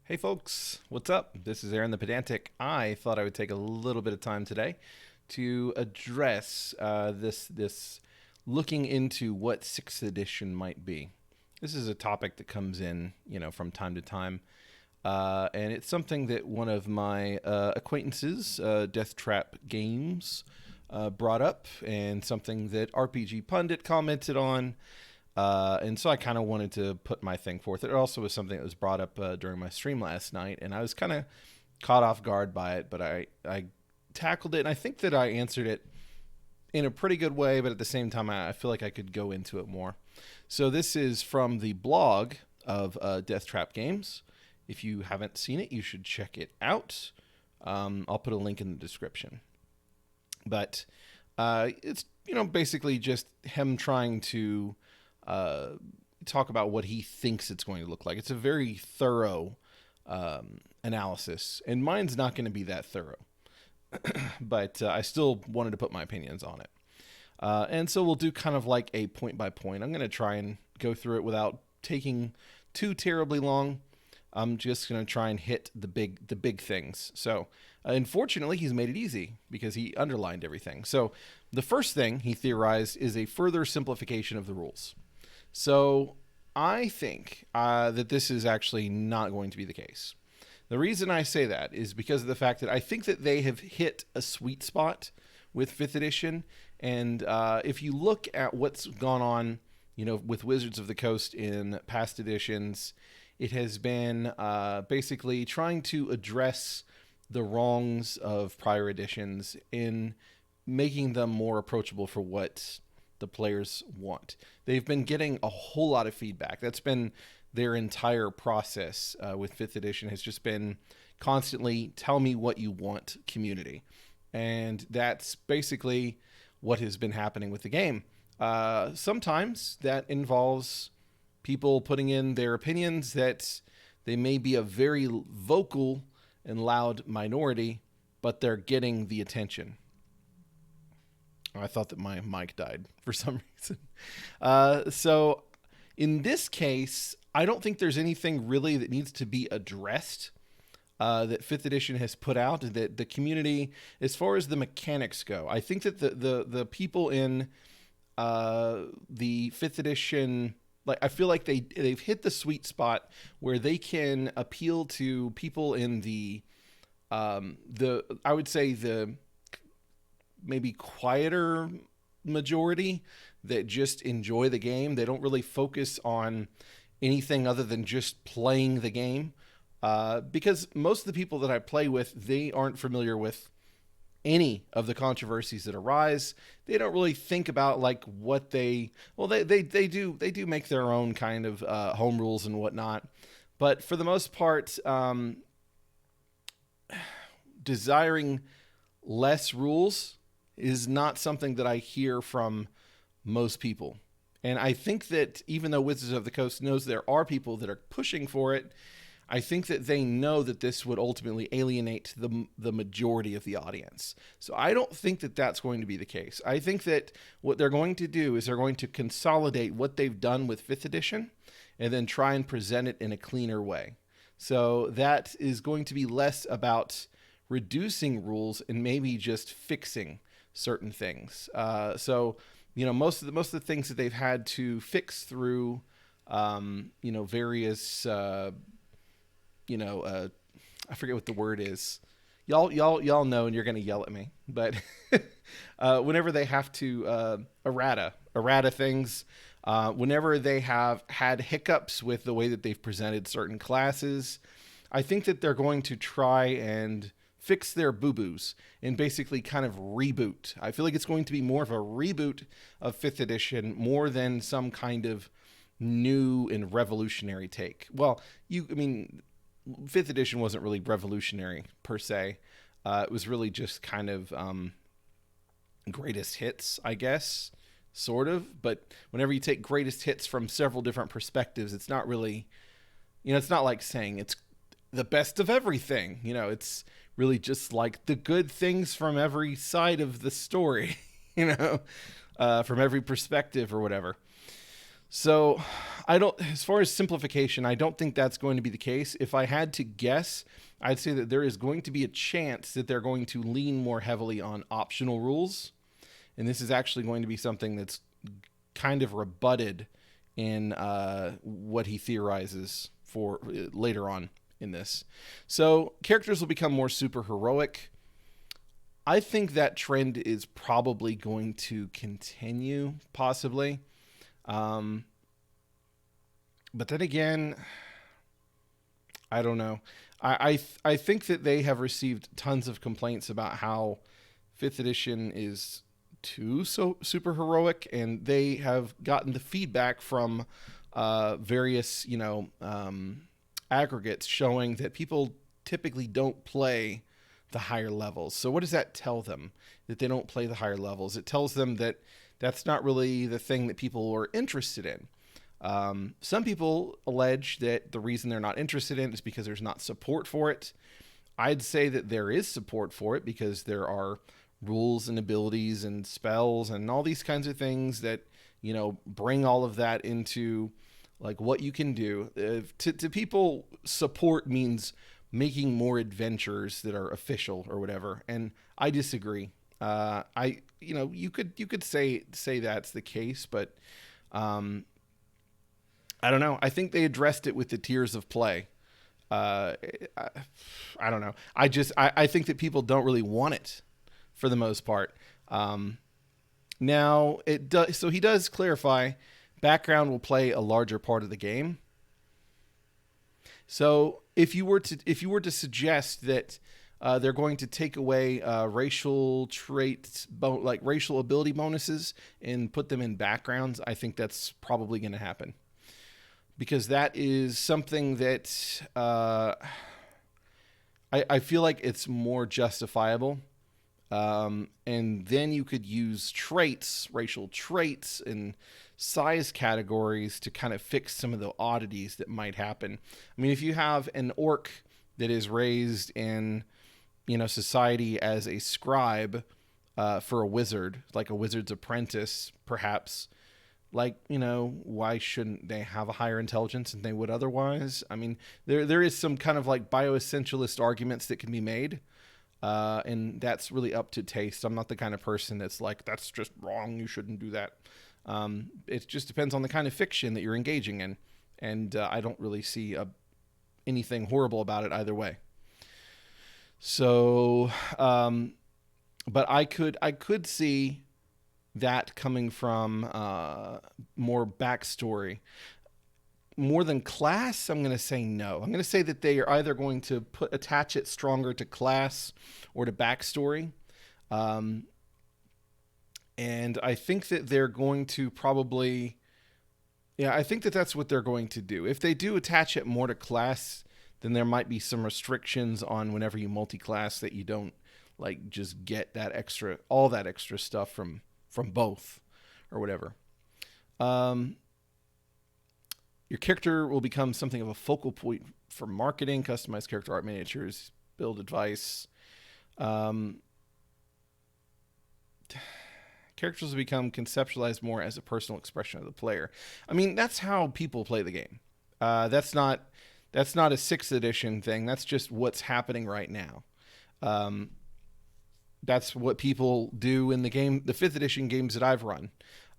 Hey folks, what's up? This is Aaron the Pedantic. I thought I would take a little bit of time today to address this looking into what Sixth Edition might be. This is a topic that comes in, from time to time, and it's something that one of my acquaintances, DeathTrap Games, brought up, and something that RPG Pundit commented on. And so I kind of wanted to put my thing forth. It also was something that was brought up during my stream last night, and I was kind of caught off guard by it, but I tackled it, and I think that I answered it in a pretty good way, but at the same time, I feel like I could go into it more. So this is from the blog of DeathTrap Games. If you haven't seen it, you should check it out. I'll put a link in the description. But it's, basically just him trying to talk about what he thinks it's going to look like. It's a very thorough analysis, and mine's not going to be that thorough, but I still wanted to put my opinions on it. And so we'll do kind of like a point by point. I'm going to try and go through it without taking too terribly long. I'm just going to try and hit the big things. So, unfortunately, he's made it easy because he underlined everything. So, the first thing he theorized is a further simplification of the rules. So I think that this is actually not going to be the case. The reason I say that is because of the fact that I think that they have hit a sweet spot with 5th edition. And if you look at what's gone on, with Wizards of the Coast in past editions, it has been basically trying to address the wrongs of prior editions in making them more approachable for what the players want. They've been getting a whole lot of feedback. That's been their entire process with 5th edition, has just been constantly tell me what you want community. And that's basically what has been happening with the game. Sometimes that involves people putting in their opinions that they may be a very vocal and loud minority, but they're getting the attention. I thought that my mic died for some reason. So in this case, I don't think there's anything really that needs to be addressed that 5th edition has put out, that the community, as far as the mechanics go. I think that the people in the 5th edition, like, I feel like they've hit the sweet spot where they can appeal to people in I would say the maybe quieter majority that just enjoy the game. They don't really focus on anything other than just playing the game. Because most of the people that I play with, they aren't familiar with any of the controversies that arise. They don't really think about like what they do make their own kind of home rules and whatnot. But for the most part, desiring less rules is not something that I hear from most people. And I think that even though Wizards of the Coast knows there are people that are pushing for it, I think that they know that this would ultimately alienate the majority of the audience. So I don't think that that's going to be the case. I think that what they're going to do is they're going to consolidate what they've done with 5th edition and then try and present it in a cleaner way. So that is going to be less about reducing rules and maybe just fixing certain things. So most of the things that they've had to fix through, various, I forget what the word is. Y'all know, and you're gonna yell at me. But whenever they have to errata things, whenever they have had hiccups with the way that they've presented certain classes, I think that they're going to try and fix their boo-boos and basically kind of reboot. I feel like it's going to be more of a reboot of 5th edition more than some kind of new and revolutionary take. Well, 5th edition wasn't really revolutionary per se. It was really just kind of greatest hits, I guess, sort of. But whenever you take greatest hits from several different perspectives, it's not really, it's not like saying it's the best of everything. It's really just like the good things from every side of the story, from every perspective or whatever. So as far as simplification, I don't think that's going to be the case. If I had to guess, I'd say that there is going to be a chance that they're going to lean more heavily on optional rules. And this is actually going to be something that's kind of rebutted in what he theorizes for later on in this. So characters will become more super heroic. I think that trend is probably going to continue, possibly. But then again, I don't know. I think that they have received tons of complaints about how 5th edition is too so super heroic, and they have gotten the feedback from various aggregates showing that people typically don't play the higher levels. So what does that tell them, that they don't play the higher levels? It tells them that that's not really the thing that people are interested in. Some people allege that the reason they're not interested in it is because there's not support for it. I'd say that there is support for it because there are rules and abilities and spells and all these kinds of things that, bring all of that into like what you can do. To people, support means making more adventures that are official or whatever. And I disagree. You could say that's the case, but, I don't know. I think they addressed it with the tiers of play. I don't know. I think that people don't really want it for the most part. Now it does. So he does clarify background will play a larger part of the game. So if you were to suggest that they're going to take away racial traits, like racial ability bonuses, and put them in backgrounds, I think that's probably going to happen. Because that is something that I feel like it's more justifiable. And then you could use traits, racial traits, and size categories to kind of fix some of the oddities that might happen. I mean, if you have an orc that is raised in, society as a scribe for a wizard, like a wizard's apprentice, perhaps, like, why shouldn't they have a higher intelligence than they would otherwise? I mean, there is some kind of like bioessentialist arguments that can be made. And that's really up to taste. I'm not the kind of person that's like, that's just wrong, you shouldn't do that. It just depends on the kind of fiction that you're engaging in. And I don't really see anything horrible about it either way. So, but I could see that coming from more backstory. More than class, I'm going to say no. I'm going to say that they are either going to attach it stronger to class or to backstory. And I think that they're going to probably... Yeah, I think that that's what they're going to do. If they do attach it more to class, then there might be some restrictions on whenever you multi-class that you don't like just get all that extra stuff from both or whatever. Your character will become something of a focal point for marketing, customized character art miniatures, build advice. Characters will become conceptualized more as a personal expression of the player. I mean, that's how people play the game. That's not a 6th edition thing. That's just what's happening right now. That's what people do in the 5th edition games that I've run.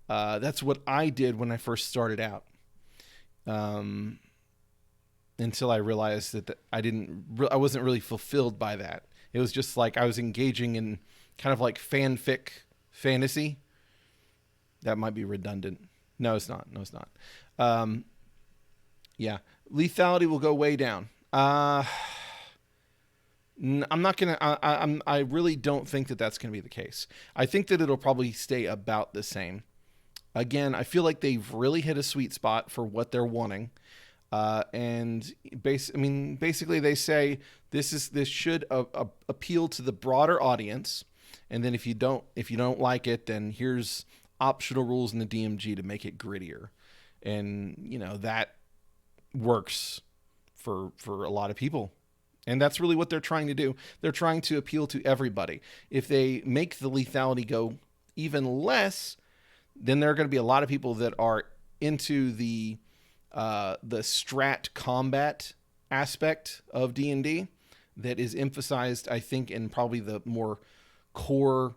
That's what I did when I first started out. Until I realized that I wasn't really fulfilled by that. It was just like I was engaging in kind of like fanfic fantasy. That might be redundant. No, it's not. Yeah. Lethality will go way down. I'm not going to, I really don't think that that's going to be the case. I think that it'll probably stay about the same. Again, I feel like they've really hit a sweet spot for what they're wanting. Basically they say this should appeal to the broader audience. And then if you don't like it, then here's optional rules in the DMG to make it grittier. And, that works for a lot of people. And that's really what they're trying to do. They're trying to appeal to everybody. If they make the lethality go even less, then there are going to be a lot of people that are into the strat combat aspect of D&D that is emphasized, I think, in probably the more core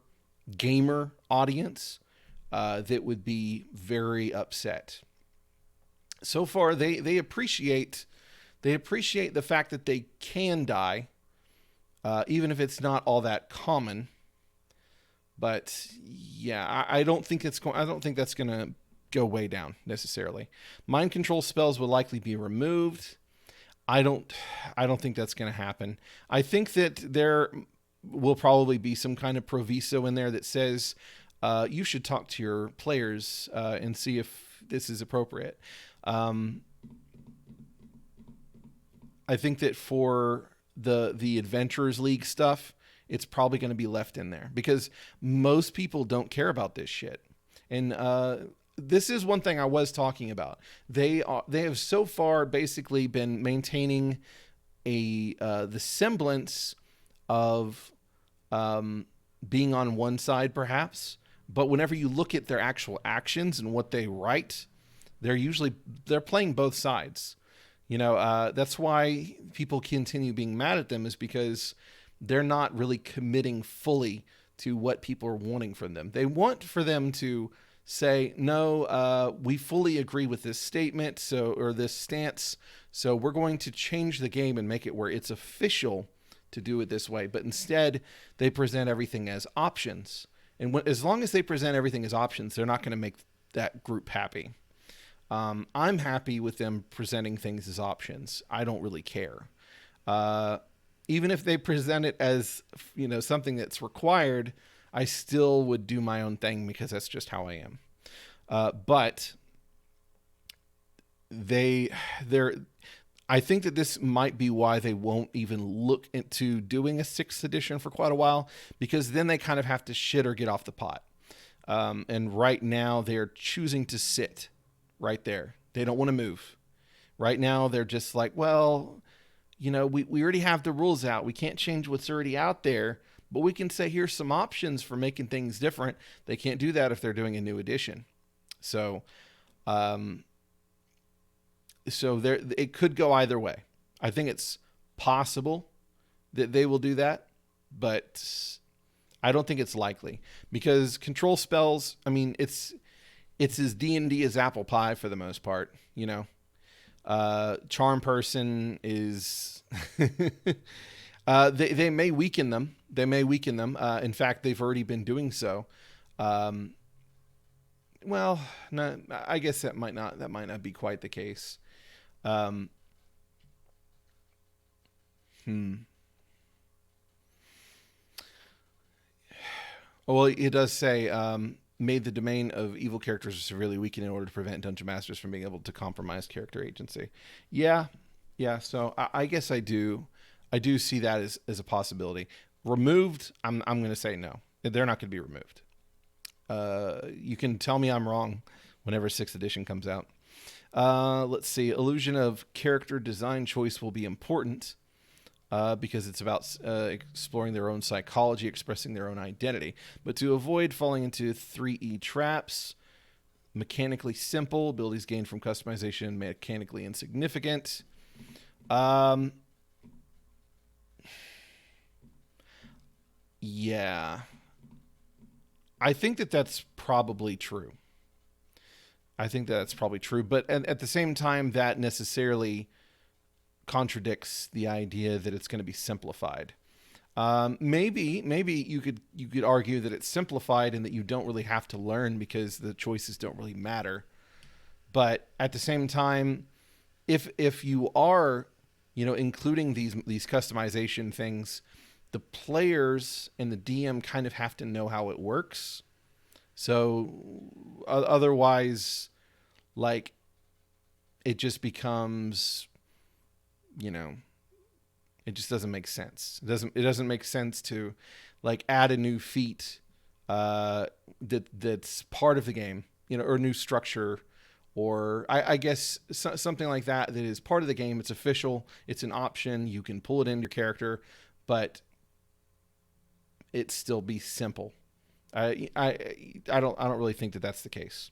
gamer audience, that would be very upset. So far, they appreciate the fact that they can die, even if it's not all that common. But yeah, I don't think that's going to go way down necessarily. Mind control spells will likely be removed. I don't think that's going to happen. I think that there will probably be some kind of proviso in there that says you should talk to your players and see if this is appropriate. I think that for the Adventurers League stuff, it's probably going to be left in there because most people don't care about this shit. And this is one thing I was talking about. They have so far basically been maintaining the semblance of being on one side, perhaps. But whenever you look at their actual actions and what they write, they're playing both sides. That's why people continue being mad at them, is because they're not really committing fully to what people are wanting from them. They want for them to say, no, we fully agree with this statement, or this stance, so we're going to change the game and make it where it's official to do it this way. But instead, they present everything as options. And as long as they present everything as options, they're not going to make that group happy. I'm happy with them presenting things as options. I don't really care. Even if they present it as, something that's required, I still would do my own thing because that's just how I am. But I think that this might be why they won't even look into doing a 6th edition for quite a while, because then they kind of have to shit or get off the pot. And right now they're choosing to sit right there. They don't want to move. Right now they're just like, well, we already have the rules out. We can't change what's already out there, but we can say here's some options for making things different. They can't do that if they're doing a new edition. So, it could go either way. I think it's possible that they will do that, but I don't think it's likely, because control spells, I mean, it's as D&D as apple pie for the most part, Charm Person is they may weaken them. In fact, they've already been doing so. Well, no, I guess that might not be quite the case. Well, it does say made the domain of evil characters severely weakened in order to prevent dungeon masters from being able to compromise character agency. Yeah. So I guess I do see that as a possibility. Removed, I'm going to say no. They're not going to be removed. You can tell me I'm wrong whenever 6th edition comes out. Let's see. Illusion of character design choice will be important because it's about exploring their own psychology, expressing their own identity. But to avoid falling into 3E traps, mechanically simple, abilities gained from customization, mechanically insignificant. Yeah. I think that's probably true. But at the same time, that necessarily contradicts the idea that it's going to be simplified. Maybe you could argue that it's simplified and that you don't really have to learn because the choices don't really matter. But at the same time, if you are, including these customization things, the players and the DM kind of have to know how it works. So otherwise, like, it just becomes, it just doesn't make sense. It doesn't make sense to, like, add a new feat that's part of the game, or a new structure, or I guess something like that is part of the game. It's official. It's an option. You can pull it into your character, but it still be simple. I don't really think that that's the case.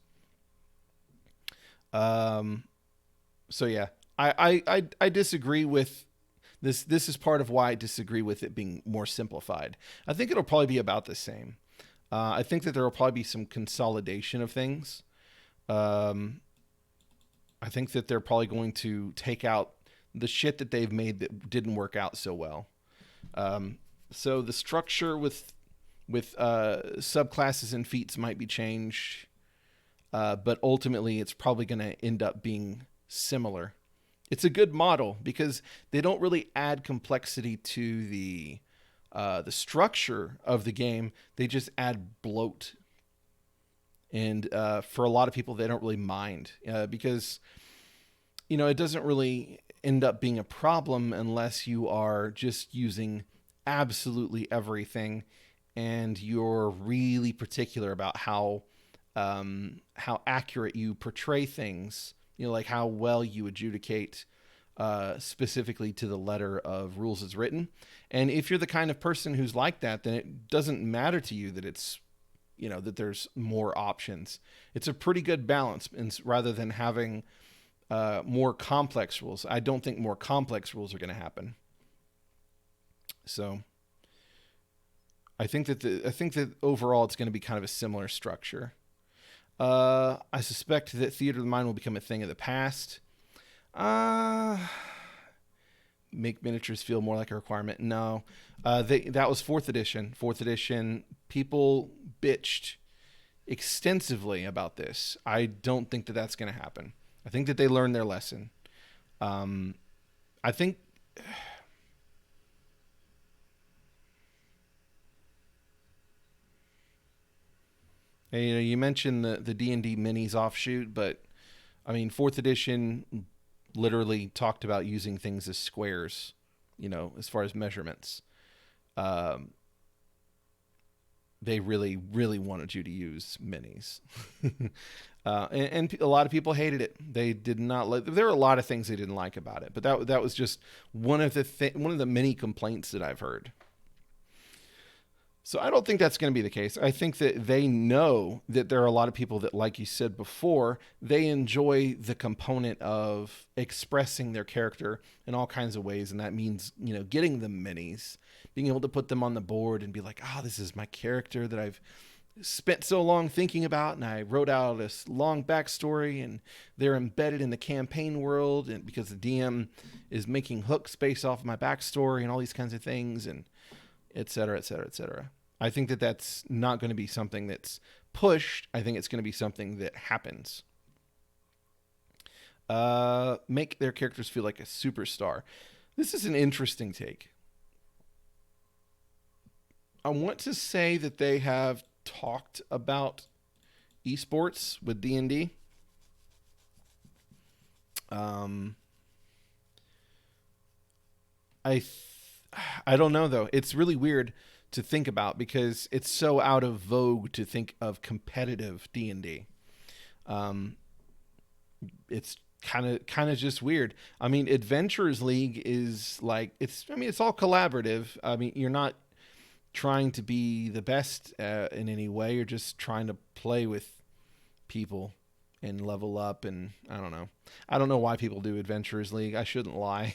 Um, so yeah, I disagree with this. This is part of why I disagree with it being more simplified. I think it'll probably be about the same. I think that there will probably be some consolidation of things. Um, I think that they're probably going to take out the shit that they've made that didn't work out so well. Um, so the structure with subclasses and feats might be changed, but ultimately it's probably going to end up being similar. It's a good model because they don't really add complexity to the structure of the game. They just add bloat, and for a lot of people, they don't really mind because it doesn't really end up being a problem unless you are just using absolutely everything, and you're really particular about how accurate you portray things. Like how well you adjudicate specifically to the letter of rules as written. And if you're the kind of person who's like that, then it doesn't matter to you that it's that there's more options. It's a pretty good balance, and rather than having more complex rules, I don't think more complex rules are going to happen. So I think that overall it's going to be kind of a similar structure. I suspect that theater of the mind will become a thing of the past. Uh, Make miniatures feel more like a requirement. No, that was fourth edition. Fourth edition, people bitched extensively about this. I don't think that that's going to happen. I think that they learned their lesson. I think you mentioned the D&D minis offshoot, but I mean, fourth edition literally talked about using things as squares, as far as measurements. Um, they really, really wanted you to use minis. And a lot of people hated it. They did not like. There are a lot of things they didn't like about it, but that was just one of the many complaints that I've heard. So I don't think that's going to be the case. I think that they know that there are a lot of people that, like you said before, they enjoy the component of expressing their character in all kinds of ways. And that means, getting them minis, being able to put them on the board and be like, oh, this is my character that I've spent so long thinking about. And I wrote out this long backstory, and they're embedded in the campaign world. And because the DM is making hooks based off of my backstory and all these kinds of things, and et cetera, et cetera, et cetera. I think that that's not going to be something that's pushed. I think it's going to be something that happens. Make their characters feel like a superstar. This is an interesting take. I want to say that they have talked about esports with D&D. I I don't know though. It's really weird to think about because it's so out of vogue to think of competitive D&D. Um, it's kind of just weird. I mean, Adventurers League is like it's all collaborative. I mean, you're not trying to be the best in any way. You're just trying to play with people and level up. And I don't know why people do Adventurers League. I shouldn't lie.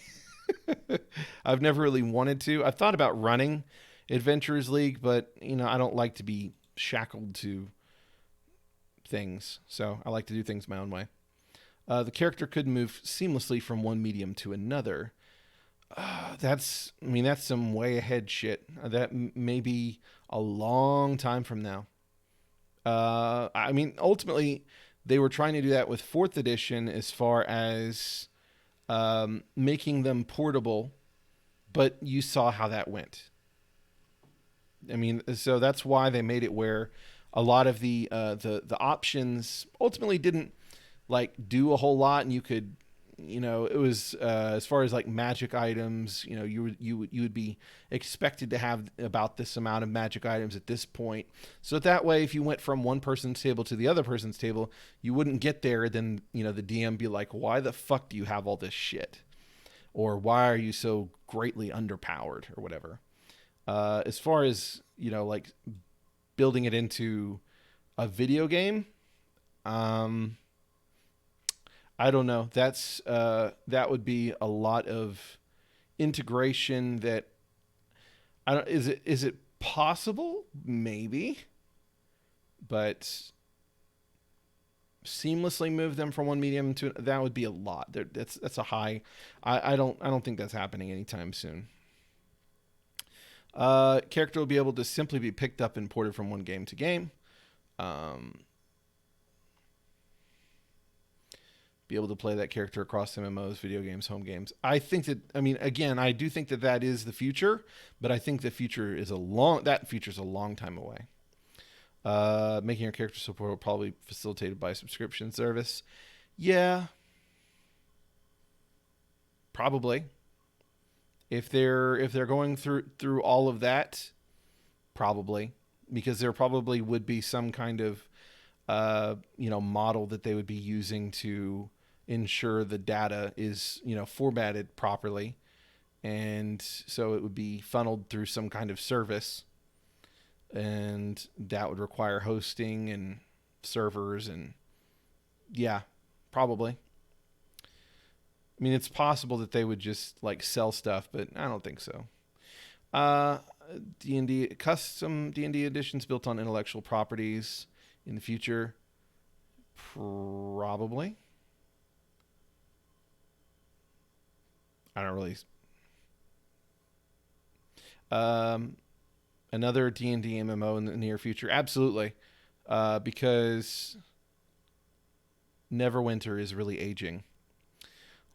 I've never really wanted to. I've thought about running Adventurers League, but I don't like to be shackled to things. So I like to do things my own way. The character could move seamlessly from one medium to another. That's some way ahead shit. That may be a long time from now. Ultimately, they were trying to do that with fourth edition as far as making them portable, but you saw how that went. So that's why they made it where a lot of the options ultimately didn't like do a whole lot, and you could, it was as far as like magic items, you would be expected to have about this amount of magic items at this point. So that way, if you went from one person's table to the other person's table, you wouldn't get there. Then the DM be like, "Why the fuck do you have all this shit?" Or "Why are you so greatly underpowered?" or whatever. As far as like building it into a video game, I don't know. That would be a lot of integration that I don't is it possible? Maybe. But seamlessly move them from one medium to that would be a lot. That's a high. I don't think that's happening anytime soon. Character will be able to simply be picked up and ported from one game to game. Um, be able to play that character across MMOs, video games, home games. I think that, I mean, again, I do think that that is the future, but I think the future is that future's a long time away. Making your character support probably facilitated by a subscription service. Yeah, probably. If they're going through all of that, probably, because there probably would be some kind of model that they would be using to ensure the data is formatted properly, and so it would be funneled through some kind of service, and that would require hosting and servers, and yeah, probably. I mean, it's possible that they would just like sell stuff, but I don't think so. Uh, D&D custom D&D editions built on intellectual properties in the future, probably. I don't really. Um, Another D&D MMO in the near future, absolutely, because Neverwinter is really aging.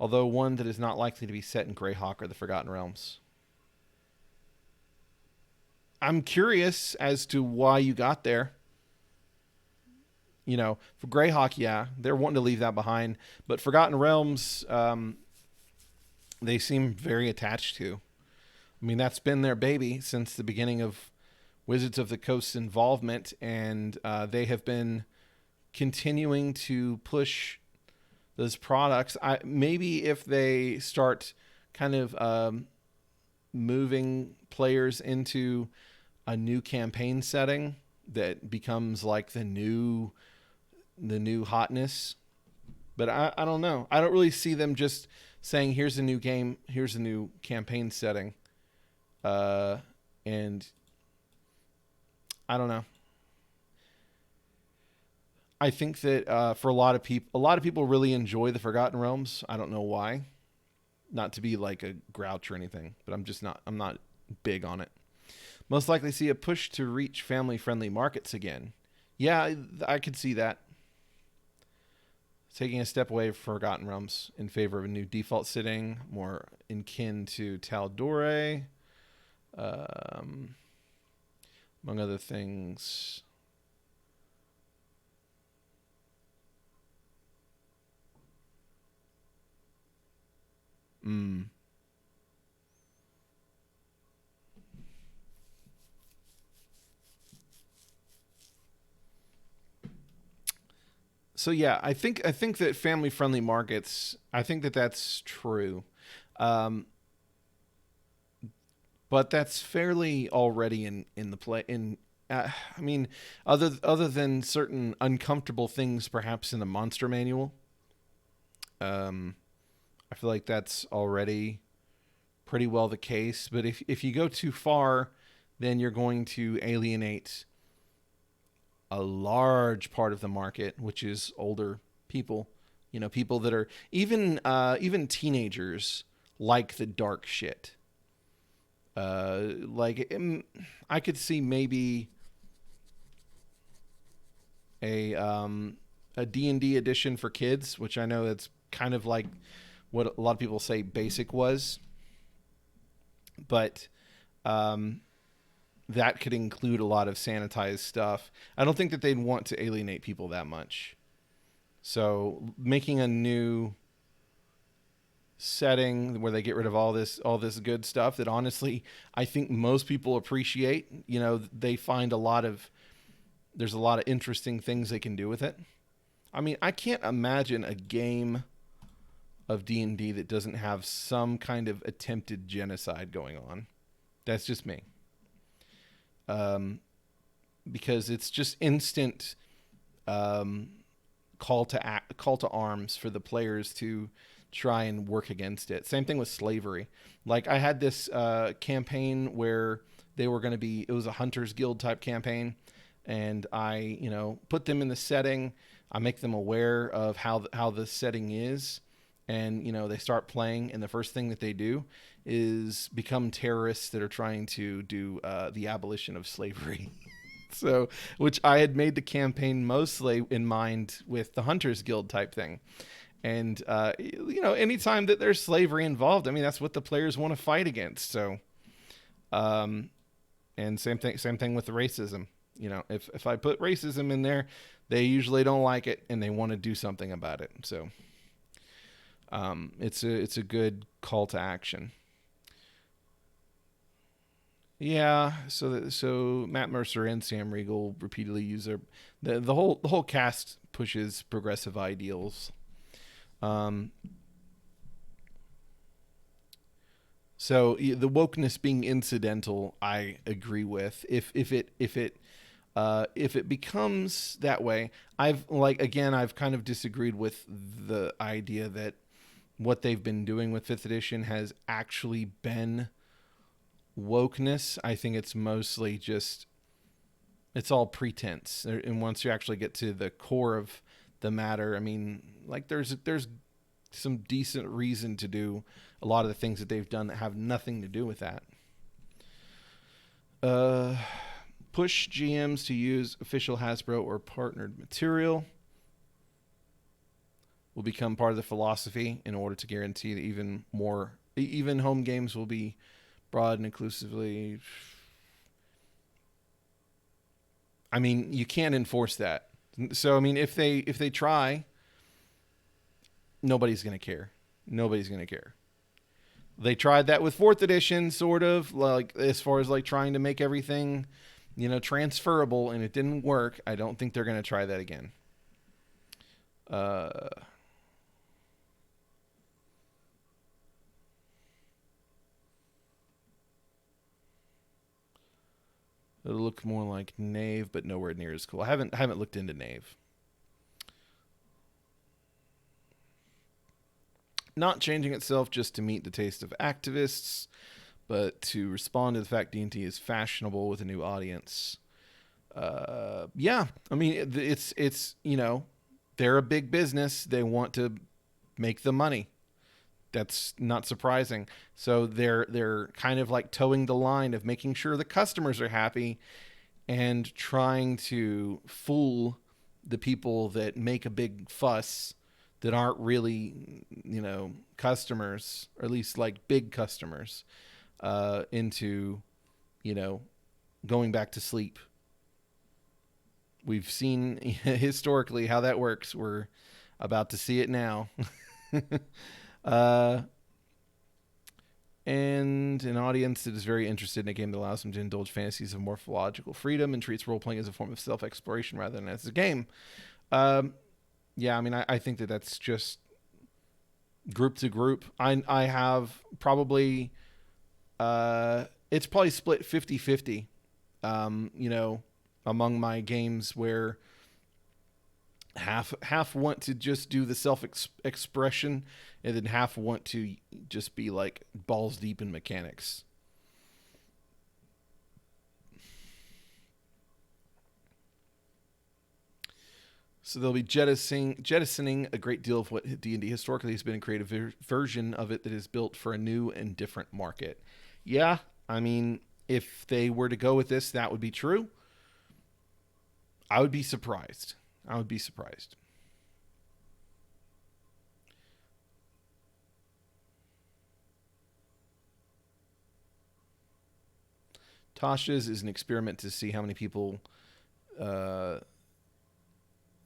Although one that is not likely to be set in Greyhawk or the Forgotten Realms. I'm curious as to why you got there. For Greyhawk, yeah, they're wanting to leave that behind. But Forgotten Realms, they seem very attached to. I mean, that's been their baby since the beginning of Wizards of the Coast's involvement, and they have been continuing to push those products. Maybe if they start kind of moving players into a new campaign setting that becomes like the new hotness. But I don't know. I don't really see them just saying, here's a new game, here's a new campaign setting. And I don't know. I think that for a lot of people really enjoy the Forgotten Realms. I don't know why. Not to be like a grouch or anything, but I'm not big on it. Most likely see a push to reach family-friendly markets again. Yeah, I could see that. Taking a step away from Forgotten Realms in favor of a new default setting, more akin to Tal'Dorei, among other things. So yeah, I think that family friendly markets. I think that that's true, um, but that's fairly already in the play. I mean, other than certain uncomfortable things, perhaps in the monster manual. Um, I feel like that's already pretty well the case. But if you go too far, then you're going to alienate a large part of the market, which is older people. People that are even teenagers like the dark shit. I could see maybe a a D&D edition for kids, which I know that's kind of like what a lot of people say basic was, but that could include a lot of sanitized stuff. I don't think that they'd want to alienate people that much. So making a new setting where they get rid of all this good stuff that honestly I think most people appreciate. They find there's a lot of interesting things they can do with it. I mean, I can't imagine a game of D&D that doesn't have some kind of attempted genocide going on. That's just me. Because it's just instant call to arms for the players to try and work against it. Same thing with slavery. Like I had this campaign where they were going to be, it was a Hunters Guild type campaign, and I, put them in the setting. I make them aware of how the setting is, and they start playing, and the first thing that they do is become terrorists that are trying to do the abolition of slavery. So, which I had made the campaign mostly in mind with the Hunters Guild type thing. And, anytime that there's slavery involved, I mean, that's what the players want to fight against. So, and same thing with the racism. If I put racism in there, they usually don't like it and they want to do something about it. So, it's a good call to action. Yeah, so Matt Mercer and Sam Riegel repeatedly use the whole cast pushes progressive ideals. So the wokeness being incidental, I agree with. If it becomes that way, I've kind of disagreed with the idea that what they've been doing with 5th edition has actually been wokeness. I think it's mostly just, it's all pretense. And once you actually get to the core of the matter, I mean, like there's some decent reason to do a lot of the things that they've done that have nothing to do with that. Push GMs to use official Hasbro or partnered material will become part of the philosophy in order to guarantee that even home games will be broad and inclusively. I mean, you can't enforce that. So, I mean, if they try, nobody's going to care. Nobody's going to care. They tried that with 4th edition, sort of, like as far as like trying to make everything, transferable, and it didn't work. I don't think they're going to try that again. It'll look more like Knave, but nowhere near as cool. I haven't looked into Knave. Not changing itself just to meet the taste of activists, but to respond to the fact D&D is fashionable with a new audience. Yeah, I mean, it's they're a big business. They want to make the money. That's not surprising. So they're kind of like towing the line of making sure the customers are happy and trying to fool the people that make a big fuss that aren't really, customers, or at least like big customers, into, going back to sleep. We've seen historically how that works. We're about to see it now. And an audience that is very interested in a game that allows them to indulge fantasies of morphological freedom and treats role-playing as a form of self-exploration rather than as a game. Yeah, I mean, I think that's just group to group. I have probably, it's probably split 50-50, among my games where half want to just do the self-expression and then half want to just be like balls deep in mechanics. So they'll be jettisoning a great deal of what D&D historically has been, and create a version of it that is built for a new and different market. Yeah, I mean, if they were to go with this, that would be true. I would be surprised. Tasha's is an experiment to see how many people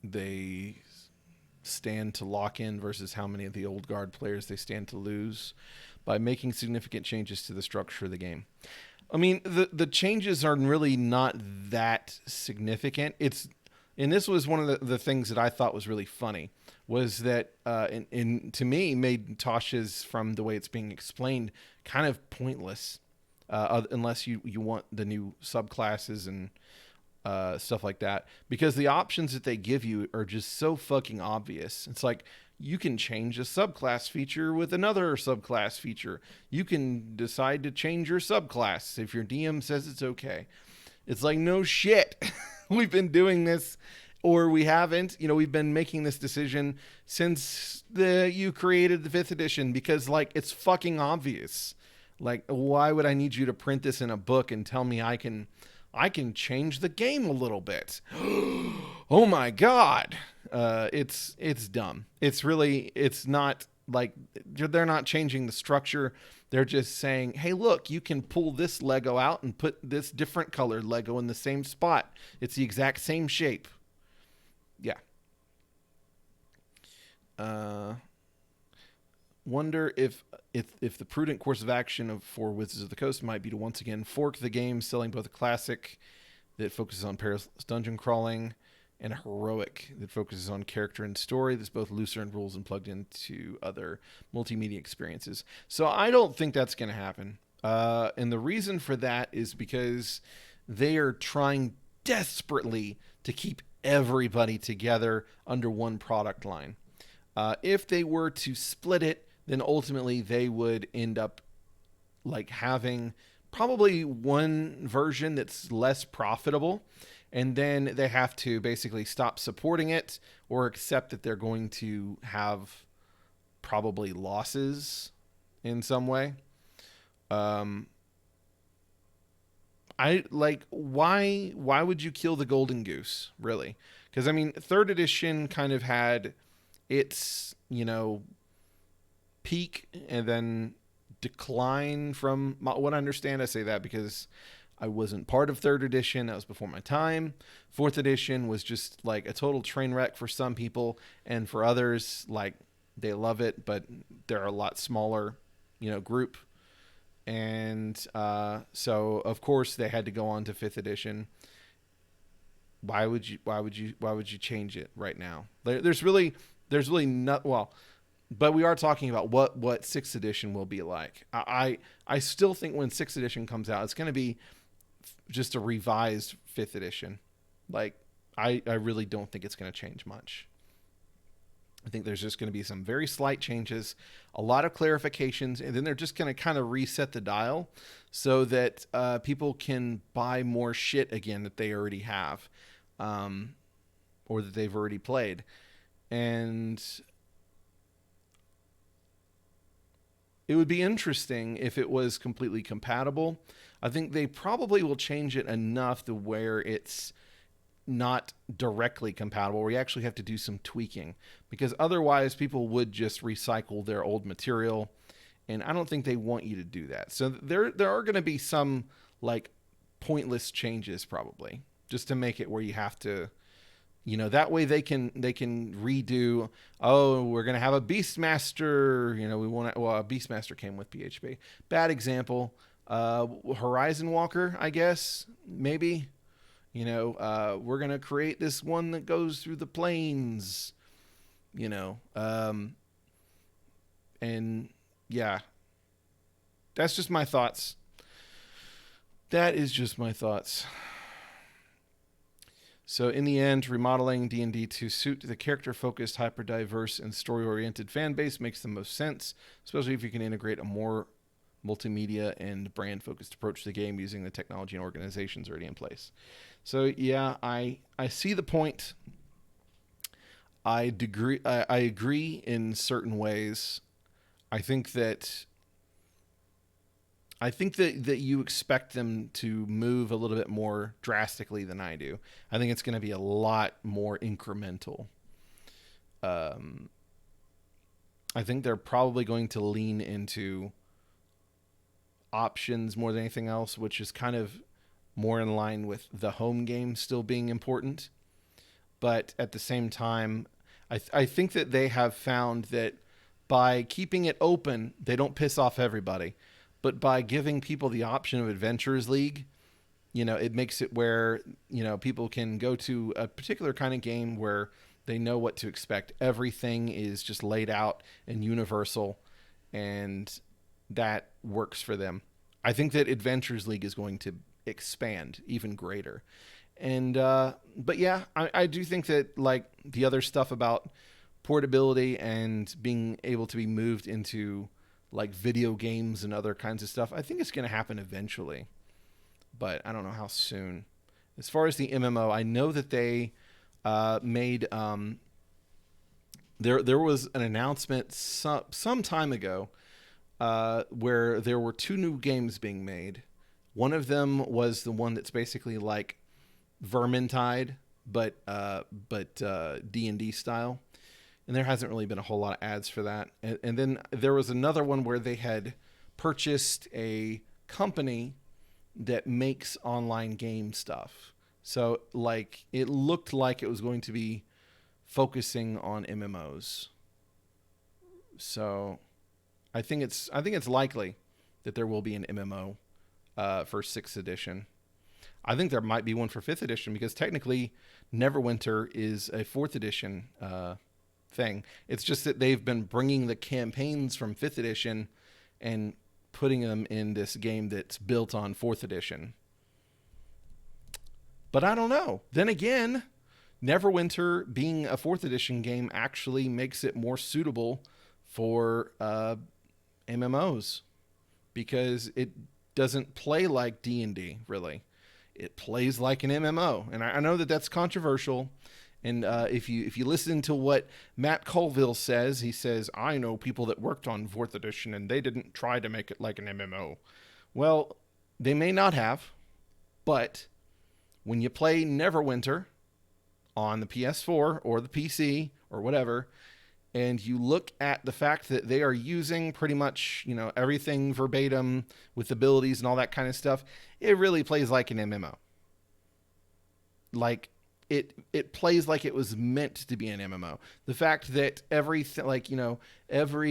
they stand to lock in versus how many of the old guard players they stand to lose by making significant changes to the structure of the game. I mean, the changes are really not that significant. And this was one of the things that I thought was really funny, was that, to me, made Tasha's, from the way it's being explained, kind of pointless, unless you want the new subclasses and stuff like that, because the options that they give you are just so fucking obvious. It's like, you can change a subclass feature with another subclass feature. You can decide to change your subclass if your DM says it's okay. It's like, no shit. We've been doing this, or we haven't. We've been making this decision since you created the 5th edition, because like, it's fucking obvious. Like, why would I need you to print this in a book and tell me I can change the game a little bit? Oh my God. It's dumb. It's not like, they're not changing the structure. They're just saying, hey, look, you can pull this Lego out and put this different colored Lego in the same spot. It's the exact same shape. Yeah. Wonder if the prudent course of action for Wizards of the Coast might be to once again fork the game, selling both a classic that focuses on perilous dungeon crawling and a heroic that focuses on character and story that's both looser in rules and plugged into other multimedia experiences. So I don't think that's going to happen. And the reason for that is because they are trying desperately to keep everybody together under one product line. If they were to split it, then ultimately they would end up like having probably one version that's less profitable, and then they have to basically stop supporting it or accept that they're going to have probably losses in some way. I like, why would you kill the golden goose, really? Because I mean, 3rd edition kind of had its, peak and then decline from what I understand. I say that because I wasn't part of 3rd edition. That was before my time. 4th edition was just like a total train wreck for some people, and for others, like, they love it, but they're a lot smaller, group. And so of course they had to go on to 5th edition. Why would you change it right now? There's really not, well, but we are talking about what 6th edition will be like. I still think when 6th edition comes out, it's going to be just a revised 5th edition. Like, I really don't think it's going to change much. I think there's just going to be some very slight changes, a lot of clarifications, and then they're just going to kind of reset the dial so that people can buy more shit again that they already have, or that they've already played. And it would be interesting if it was completely compatible. I think they probably will change it enough to where it's not directly compatible, where you actually have to do some tweaking, because otherwise people would just recycle their old material, and I don't think they want you to do that. So there are going to be some like pointless changes, probably, just to make it where you have to, that way they can redo. Oh, we're going to have a Beastmaster. A Beastmaster came with PHP. Bad example. Horizon Walker, I guess, maybe. We're going to create this one that goes through the plains, and yeah, that's just my thoughts. That is just my thoughts. So in the end, remodeling D&D to suit the character-focused, hyper-diverse, and story-oriented fan base makes the most sense, especially if you can integrate a more multimedia and brand-focused approach to the game using the technology and organizations already in place. So yeah, I see the point. I agree in certain ways. I think that you expect them to move a little bit more drastically than I do. I think it's going to be a lot more incremental. I think they're probably going to lean into options more than anything else, which is kind of more in line with the home game still being important. But at the same time, I think that they have found that by keeping it open, they don't piss off everybody. But by giving people the option of Adventurers League, it makes it where, people can go to a particular kind of game where they know what to expect. Everything is just laid out and universal, and that works for them. I think that Adventurers League is going to expand even greater. And but yeah, I do think that like the other stuff about portability and being able to be moved into like video games and other kinds of stuff, I think it's going to happen eventually, but I don't know how soon. As far as the MMO, I know that they made there was an announcement some time ago where there were two new games being made. One of them was the one that's basically like Vermintide, but D&D style. And there hasn't really been a whole lot of ads for that. And then there was another one where they had purchased a company that makes online game stuff. So like it looked like it was going to be focusing on MMOs. So I think it's likely that there will be an MMO for 6th edition. I think there might be one for 5th edition because technically Neverwinter is a 4th edition thing. It's just that they've been bringing the campaigns from 5th edition and putting them in this game that's built on 4th edition. But I don't know. Then again, Neverwinter being a 4th edition game actually makes it more suitable for MMOs because it doesn't play like D&D, really. It plays like an MMO. And I know that that's controversial. And if you listen to what Matt Colville says, he says, I know people that worked on 4th edition and they didn't try to make it like an MMO. Well, they may not have, but when you play Neverwinter on the PS4 or the PC or whatever, and you look at the fact that they are using pretty much, everything verbatim with abilities and all that kind of stuff, it really plays like an MMO. Like, it plays like it was meant to be an MMO. The fact that every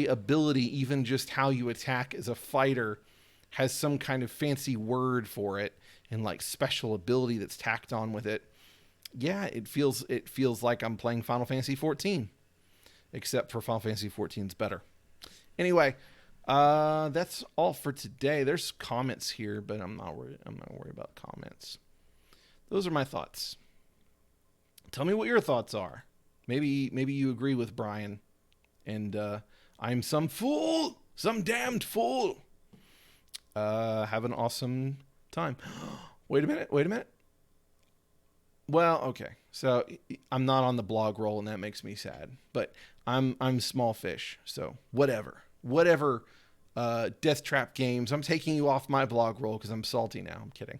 ability, even just how you attack as a fighter, has some kind of fancy word for it and like special ability that's tacked on with it. Yeah, it feels like I'm playing Final Fantasy 14, except for Final Fantasy 14's better. Anyway, that's all for today. There's comments here, but I'm not worried about comments. Those are my thoughts. Tell me what your thoughts are. Maybe you agree with Brian, and I'm some fool, some damned fool. Have an awesome time. Wait a minute. Well, okay. So I'm not on the blog roll, and that makes me sad. But I'm small fish, so whatever. DeathTrap games. I'm taking you off my blog roll because I'm salty now. I'm kidding.